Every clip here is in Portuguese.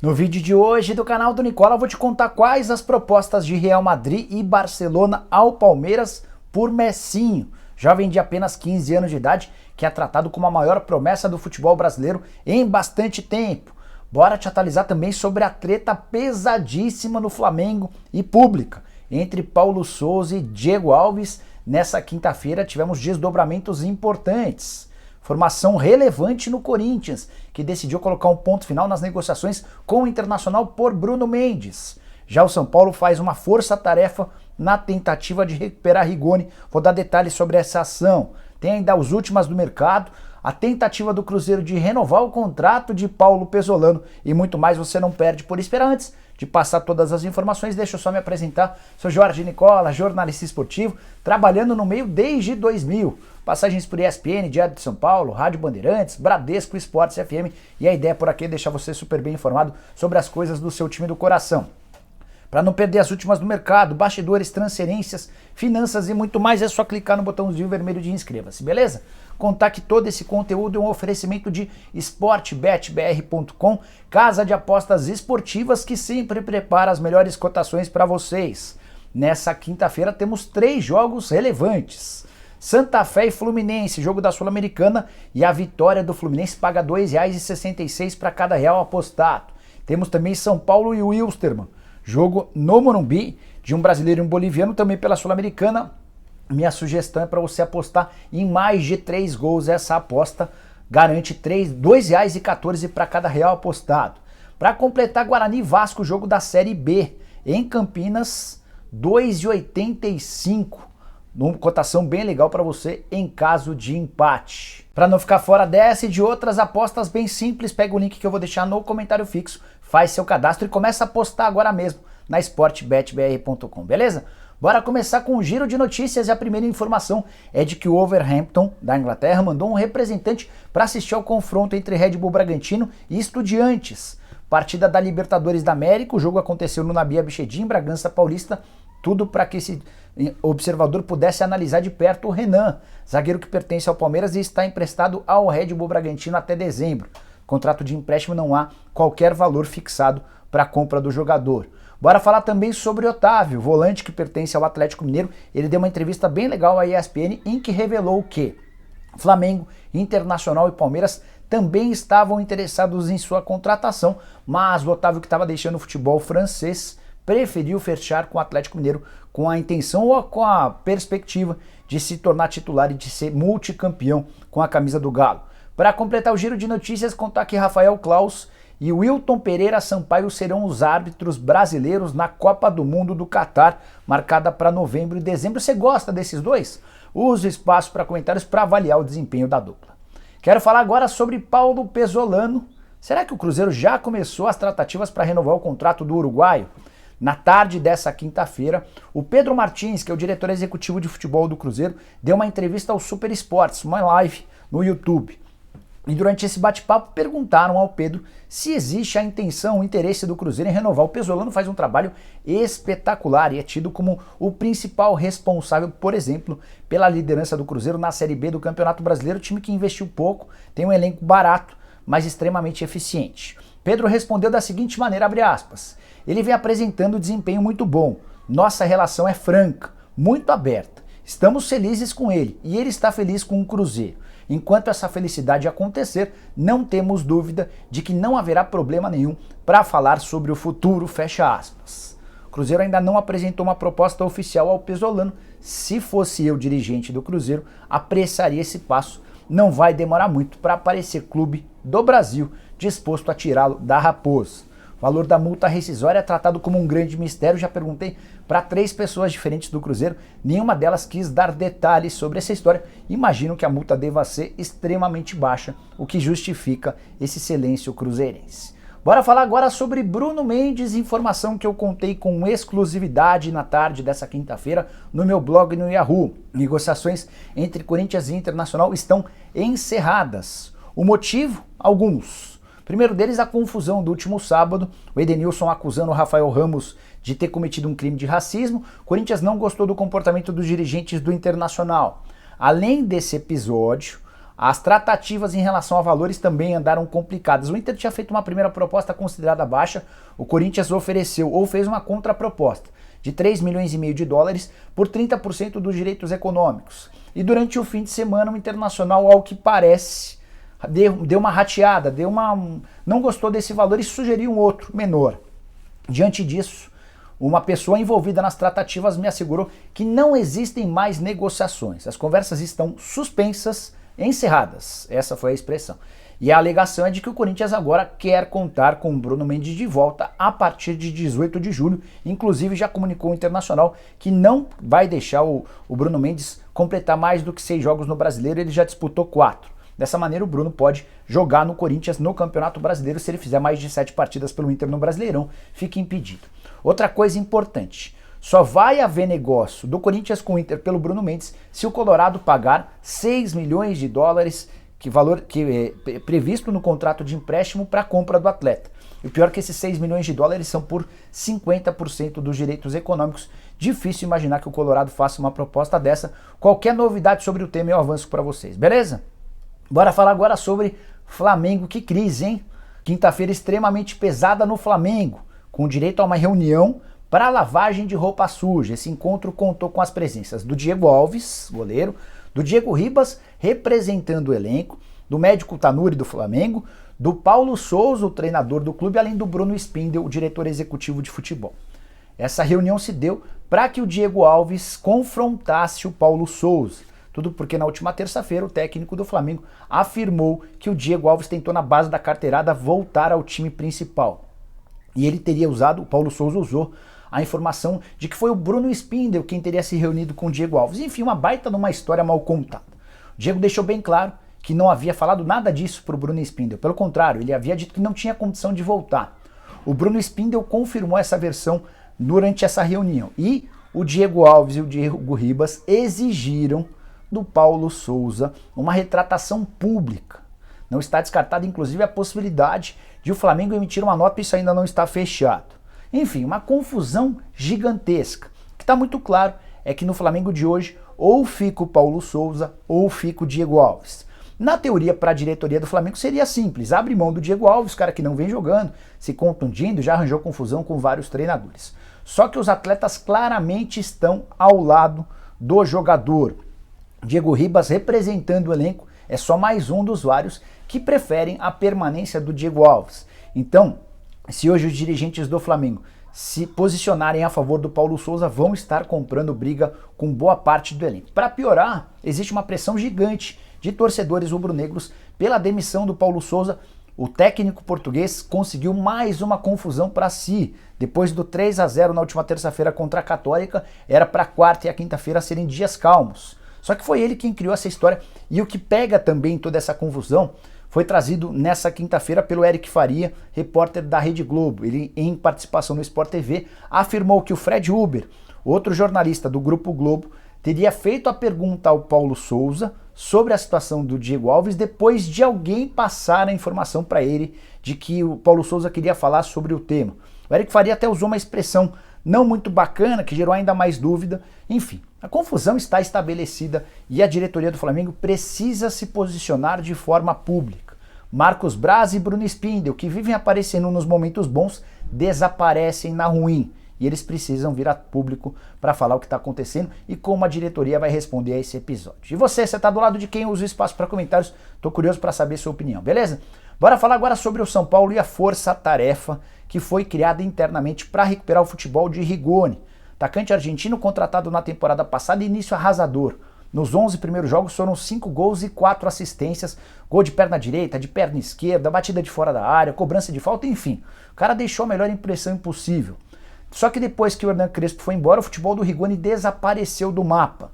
No vídeo de hoje do canal do Nicola eu vou te contar quais as propostas de Real Madrid e Barcelona ao Palmeiras por Messinho, jovem de apenas 15 anos de idade, que é tratado como a maior promessa do futebol brasileiro em bastante tempo. Bora te atualizar também sobre a treta pesadíssima no Flamengo e pública entre Paulo Sousa e Diego Alves. Nessa quinta-feira tivemos desdobramentos importantes. Formação relevante no Corinthians, que decidiu colocar um ponto final nas negociações com o Internacional por Bruno Mendes. Já o São Paulo faz uma força-tarefa na tentativa de recuperar Rigoni. Vou dar detalhes sobre essa ação. Tem ainda as últimas do mercado, a tentativa do Cruzeiro de renovar o contrato de Paulo Pesolano e muito mais você não perde por esperar. Antes de passar todas as informações, deixa eu só me apresentar. Sou Jorge Nicola, jornalista esportivo, trabalhando no meio desde 2000. Passagens por ESPN, Diário de São Paulo, Rádio Bandeirantes, Bradesco, Esportes FM. E a ideia por aqui é deixar você super bem informado sobre as coisas do seu time do coração. Para não perder as últimas do mercado, bastidores, transferências, finanças e muito mais, é só clicar no botãozinho vermelho de inscreva-se, beleza? Contar que todo esse conteúdo é um oferecimento de sportbetbr.com, casa de apostas esportivas que sempre prepara as melhores cotações para vocês. Nessa quinta-feira temos 3 jogos relevantes. Santa Fé e Fluminense, jogo da Sul-Americana, e a vitória do Fluminense paga R$ 2,66 para cada real apostado. Temos também São Paulo e Wilstermann, jogo no Morumbi, de um brasileiro e um boliviano, também pela Sul-Americana. Minha sugestão é para você apostar em mais de 3 gols. Essa aposta garante R$ 2,14 para cada real apostado. Para completar, Guarani e Vasco, jogo da Série B, em Campinas, R$ 2,85. Uma cotação bem legal para você em caso de empate. Para não ficar fora dessa e de outras apostas bem simples, pega o link que eu vou deixar no comentário fixo, faz seu cadastro e começa a apostar agora mesmo na sportbetbr.com, beleza? Bora começar com um giro de notícias e a primeira informação é de que o Wolverhampton, da Inglaterra, mandou um representante para assistir ao confronto entre Red Bull Bragantino e Estudiantes. Partida da Libertadores da América, o jogo aconteceu no Nabi Abichedid, em Bragança Paulista, tudo para que esse observador pudesse analisar de perto o Renan, zagueiro que pertence ao Palmeiras e está emprestado ao Red Bull Bragantino até dezembro. Contrato de empréstimo, não há qualquer valor fixado para a compra do jogador. Bora falar também sobre Otávio, volante que pertence ao Atlético Mineiro. Ele deu uma entrevista bem legal à ESPN em que revelou que Flamengo, Internacional e Palmeiras também estavam interessados em sua contratação, mas o Otávio, que estava deixando o futebol francês, preferiu fechar com o Atlético Mineiro com a intenção ou com a perspectiva de se tornar titular e de ser multicampeão com a camisa do Galo. Para completar o giro de notícias, contar que Rafael Claus e Wilton Pereira Sampaio serão os árbitros brasileiros na Copa do Mundo do Catar, marcada para novembro e dezembro. Você gosta desses dois? Use o espaço para comentários para avaliar o desempenho da dupla. Quero falar agora sobre Paulo Pesolano. Será que o Cruzeiro já começou as tratativas para renovar o contrato do uruguaio? Na tarde dessa quinta-feira, o Pedro Martins, que é o diretor executivo de futebol do Cruzeiro, deu uma entrevista ao Super Esportes, uma live no YouTube. E durante esse bate-papo perguntaram ao Pedro se existe a intenção, o interesse do Cruzeiro em renovar. O Pesolano faz um trabalho espetacular e é tido como o principal responsável, por exemplo, pela liderança do Cruzeiro na Série B do Campeonato Brasileiro, time que investiu pouco, tem um elenco barato, mas extremamente eficiente. Pedro respondeu da seguinte maneira, abre aspas, ele vem apresentando desempenho muito bom, nossa relação é franca, muito aberta, estamos felizes com ele e ele está feliz com o Cruzeiro. Enquanto essa felicidade acontecer, não temos dúvida de que não haverá problema nenhum para falar sobre o futuro, fecha aspas. O Cruzeiro ainda não apresentou uma proposta oficial ao Pesolano. Se fosse eu dirigente do Cruzeiro, apressaria esse passo. Não vai demorar muito para aparecer clube do Brasil disposto a tirá-lo da raposa. O valor da multa rescisória é tratado como um grande mistério. Já perguntei para 3 pessoas diferentes do Cruzeiro, nenhuma delas quis dar detalhes sobre essa história. Imagino que a multa deva ser extremamente baixa, o que justifica esse silêncio cruzeirense. Bora falar agora sobre Bruno Mendes, informação que eu contei com exclusividade na tarde dessa quinta-feira no meu blog no Yahoo. Negociações entre Corinthians e Internacional estão encerradas. O motivo? Alguns. Primeiro deles, a confusão do último sábado, o Edenilson acusando o Rafael Ramos de ter cometido um crime de racismo. O Corinthians não gostou do comportamento dos dirigentes do Internacional. Além desse episódio, As tratativas em relação a valores também andaram complicadas. O Inter tinha feito uma primeira proposta considerada baixa, o Corinthians ofereceu ou fez uma contraproposta de 3 milhões e meio de dólares por 30% dos direitos econômicos. E durante o fim de semana o Internacional, ao que parece, deu uma rateada, não gostou desse valor e sugeriu um outro, menor. Diante disso, uma pessoa envolvida nas tratativas me assegurou que não existem mais negociações. As conversas estão suspensas, encerradas. Essa foi a expressão. E a alegação é de que o Corinthians agora quer contar com o Bruno Mendes de volta a partir de 18 de julho. Inclusive já comunicou o Internacional que não vai deixar o Bruno Mendes completar mais do que 6 jogos no Brasileiro, ele já disputou 4. Dessa maneira o Bruno pode jogar no Corinthians no Campeonato Brasileiro se ele fizer mais de 7 partidas pelo Inter no Brasileirão, fica impedido. Outra coisa importante, só vai haver negócio do Corinthians com o Inter pelo Bruno Mendes se o Colorado pagar 6 milhões de dólares, valor que é previsto no contrato de empréstimo para a compra do atleta. E o pior é que esses 6 milhões de dólares são por 50% dos direitos econômicos. Difícil imaginar que o Colorado faça uma proposta dessa. Qualquer novidade sobre o tema eu avanço para vocês, beleza? Bora falar agora sobre Flamengo. Que crise, hein? Quinta-feira extremamente pesada no Flamengo, com direito a uma reunião para lavagem de roupa suja. Esse encontro contou com as presenças do Diego Alves, goleiro, do Diego Ribas, representando o elenco, do médico Tanuri do Flamengo, do Paulo Souza, o treinador do clube, além do Bruno Spindel, o diretor executivo de futebol. Essa reunião se deu para que o Diego Alves confrontasse o Paulo Souza. Tudo porque na última terça-feira o técnico do Flamengo afirmou que o Diego Alves tentou na base da carteirada voltar ao time principal. E ele teria usado, o Paulo Souza usou a informação de que foi o Bruno Spindel quem teria se reunido com o Diego Alves. Enfim, uma baita numa história mal contada. O Diego deixou bem claro que não havia falado nada disso para o Bruno Spindel. Pelo contrário, ele havia dito que não tinha condição de voltar. O Bruno Spindel confirmou essa versão durante essa reunião. E o Diego Alves e o Diego Ribas exigiram do Paulo Souza uma retratação pública. Não está descartada, inclusive, a possibilidade de o Flamengo emitir uma nota, isso ainda não está fechado. Enfim, uma confusão gigantesca. O que está muito claro é que no Flamengo de hoje ou fica o Paulo Souza ou fica o Diego Alves. Na teoria, para a diretoria do Flamengo seria simples, abre mão do Diego Alves, cara que não vem jogando, se contundindo, já arranjou confusão com vários treinadores. Só que os atletas claramente estão ao lado do jogador. Diego Ribas, representando o elenco, é só mais um dos vários que preferem a permanência do Diego Alves. Então, se hoje os dirigentes do Flamengo se posicionarem a favor do Paulo Souza, vão estar comprando briga com boa parte do elenco. Para piorar, existe uma pressão gigante de torcedores rubro-negros pela demissão do Paulo Souza. O técnico português conseguiu mais uma confusão para si. Depois do 3-0 na última terça-feira contra a Católica, era para a quarta e a quinta-feira serem dias calmos. Só que foi ele quem criou essa história, e o que pega também toda essa confusão foi trazido nessa quinta-feira pelo Eric Faria, repórter da Rede Globo. Ele, em participação no Sport TV, afirmou que o Fred Huber, outro jornalista do Grupo Globo, teria feito a pergunta ao Paulo Souza sobre a situação do Diego Alves depois de alguém passar a informação para ele de que o Paulo Souza queria falar sobre o tema. O Eric Faria até usou uma expressão não muito bacana, que gerou ainda mais dúvida. Enfim, a confusão está estabelecida e a diretoria do Flamengo precisa se posicionar de forma pública. Marcos Braz e Bruno Spindel, que vivem aparecendo nos momentos bons, desaparecem na ruim. E eles precisam vir a público para falar o que está acontecendo e como a diretoria vai responder a esse episódio. E você está do lado de quem usa o espaço para comentários? Estou curioso para saber sua opinião, beleza? Bora falar agora sobre o São Paulo e a força-tarefa que foi criada internamente para recuperar o futebol de Rigoni. Atacante argentino contratado na temporada passada, início arrasador. Nos 11 primeiros jogos foram 5 gols e 4 assistências, gol de perna direita, de perna esquerda, batida de fora da área, cobrança de falta, enfim. O cara deixou a melhor impressão impossível. Só que depois que o Hernan Crespo foi embora, o futebol do Rigoni desapareceu do mapa.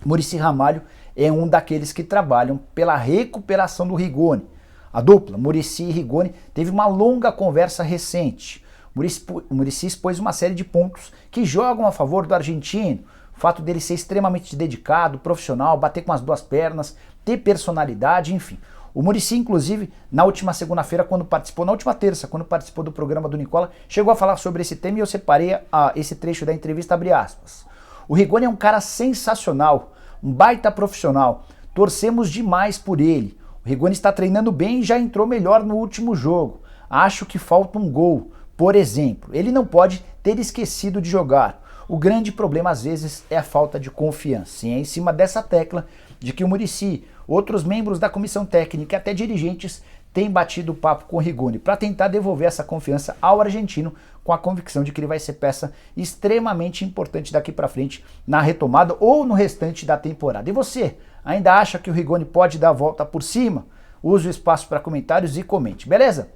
Muricy Ramalho é um daqueles que trabalham pela recuperação do Rigoni. A dupla, Muricy e Rigoni, teve uma longa conversa recente. Muricy expôs uma série de pontos que jogam a favor do argentino. O fato dele ser extremamente dedicado, profissional, bater com as duas pernas, ter personalidade, enfim. O Muricy, inclusive, na última segunda-feira, na última terça, quando participou do programa do Nicola, chegou a falar sobre esse tema e eu separei esse trecho da entrevista, abre aspas. O Rigoni é um cara sensacional, um baita profissional. Torcemos demais por ele. O Rigoni está treinando bem e já entrou melhor no último jogo. Acho que falta um gol, por exemplo. Ele não pode ter esquecido de jogar. O grande problema às vezes é a falta de confiança. E é em cima dessa tecla de que o Muricy, outros membros da comissão técnica e até dirigentes têm batido o papo com o Rigoni para tentar devolver essa confiança ao argentino, com a convicção de que ele vai ser peça extremamente importante daqui para frente na retomada ou no restante da temporada. E você, ainda acha que o Rigoni pode dar a volta por cima? Use o espaço para comentários e comente, beleza?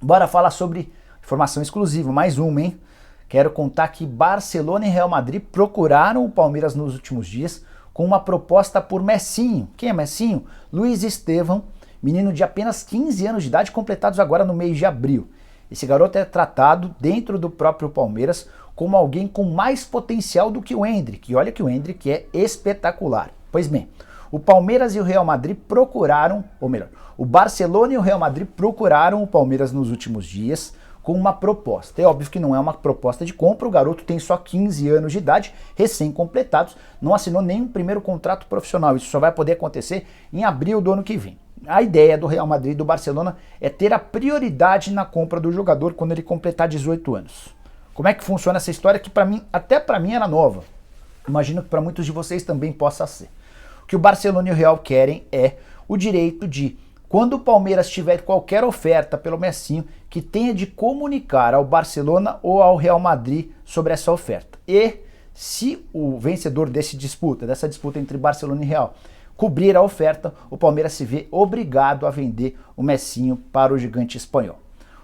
Bora falar sobre informação exclusiva, mais uma, hein? Quero contar que Barcelona e Real Madrid procuraram o Palmeiras nos últimos dias com uma proposta por Messinho. Quem é Messinho? Luiz Estevão, menino de apenas 15 anos de idade, completados agora no mês de abril. Esse garoto é tratado dentro do próprio Palmeiras como alguém com mais potencial do que o Endrick. E olha que o Endrick é espetacular. Pois bem, o Palmeiras e o Real Madrid procuraram, ou melhor, o Barcelona e o Real Madrid procuraram o Palmeiras nos últimos dias com uma proposta. É óbvio que não é uma proposta de compra, o garoto tem só 15 anos de idade, recém-completados, não assinou nenhum primeiro contrato profissional. Isso só vai poder acontecer em abril do ano que vem. A ideia do Real Madrid e do Barcelona é ter a prioridade na compra do jogador quando ele completar 18 anos. Como é que funciona essa história que para mim, até para mim era nova. Imagino que para muitos de vocês também possa ser. O que o Barcelona e o Real querem é o direito de, quando o Palmeiras tiver qualquer oferta pelo Messinho, que tenha de comunicar ao Barcelona ou ao Real Madrid sobre essa oferta. E se o vencedor dessa disputa entre Barcelona e Real, cobrir a oferta, o Palmeiras se vê obrigado a vender o Messinho para o gigante espanhol.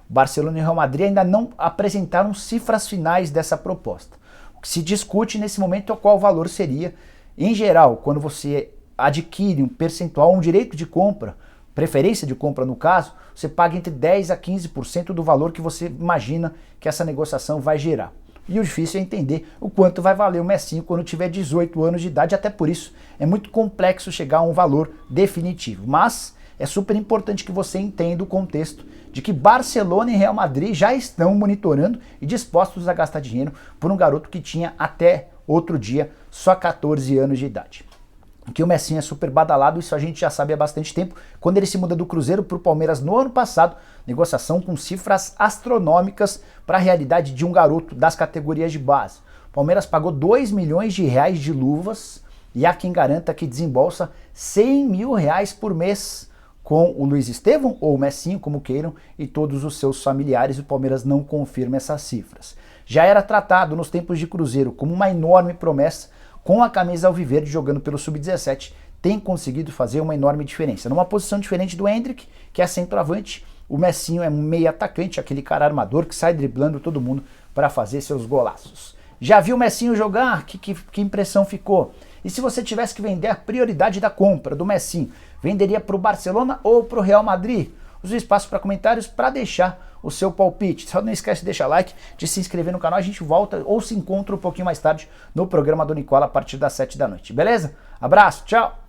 O Barcelona e o Real Madrid ainda não apresentaram cifras finais dessa proposta. O que se discute nesse momento é qual valor seria. Em geral, quando você adquire um percentual, um direito de compra, preferência de compra no caso, você paga entre 10% a 15% do valor que você imagina que essa negociação vai gerar. E o difícil é entender o quanto vai valer o Messinho quando tiver 18 anos de idade, até por isso é muito complexo chegar a um valor definitivo. Mas é super importante que você entenda o contexto de que Barcelona e Real Madrid já estão monitorando e dispostos a gastar dinheiro por um garoto que tinha até outro dia só 14 anos de idade. Que o Messinho é super badalado, isso a gente já sabe há bastante tempo. Quando ele se muda do Cruzeiro para o Palmeiras no ano passado, negociação com cifras astronômicas para a realidade de um garoto das categorias de base. O Palmeiras pagou 2 milhões de reais de luvas e há quem garanta que desembolsa 100 mil reais por mês com o Luiz Estevão ou o Messinho, como queiram, e todos os seus familiares. O Palmeiras não confirma essas cifras. Já era tratado nos tempos de Cruzeiro como uma enorme promessa. Com a camisa alviverde jogando pelo Sub-17, tem conseguido fazer uma enorme diferença. Numa posição diferente do Endrick, que é centroavante, o Messinho é meio atacante, aquele cara armador que sai driblando todo mundo para fazer seus golaços. Já viu o Messinho jogar? Que impressão ficou? E se você tivesse que vender a prioridade da compra do Messinho, venderia para o Barcelona ou para o Real Madrid? Use o espaço para comentários para deixar o seu palpite. Só não esquece de deixar like, de se inscrever no canal. A gente volta ou se encontra um pouquinho mais tarde no programa do Nicola a partir das 7 da noite. Beleza? Abraço, tchau!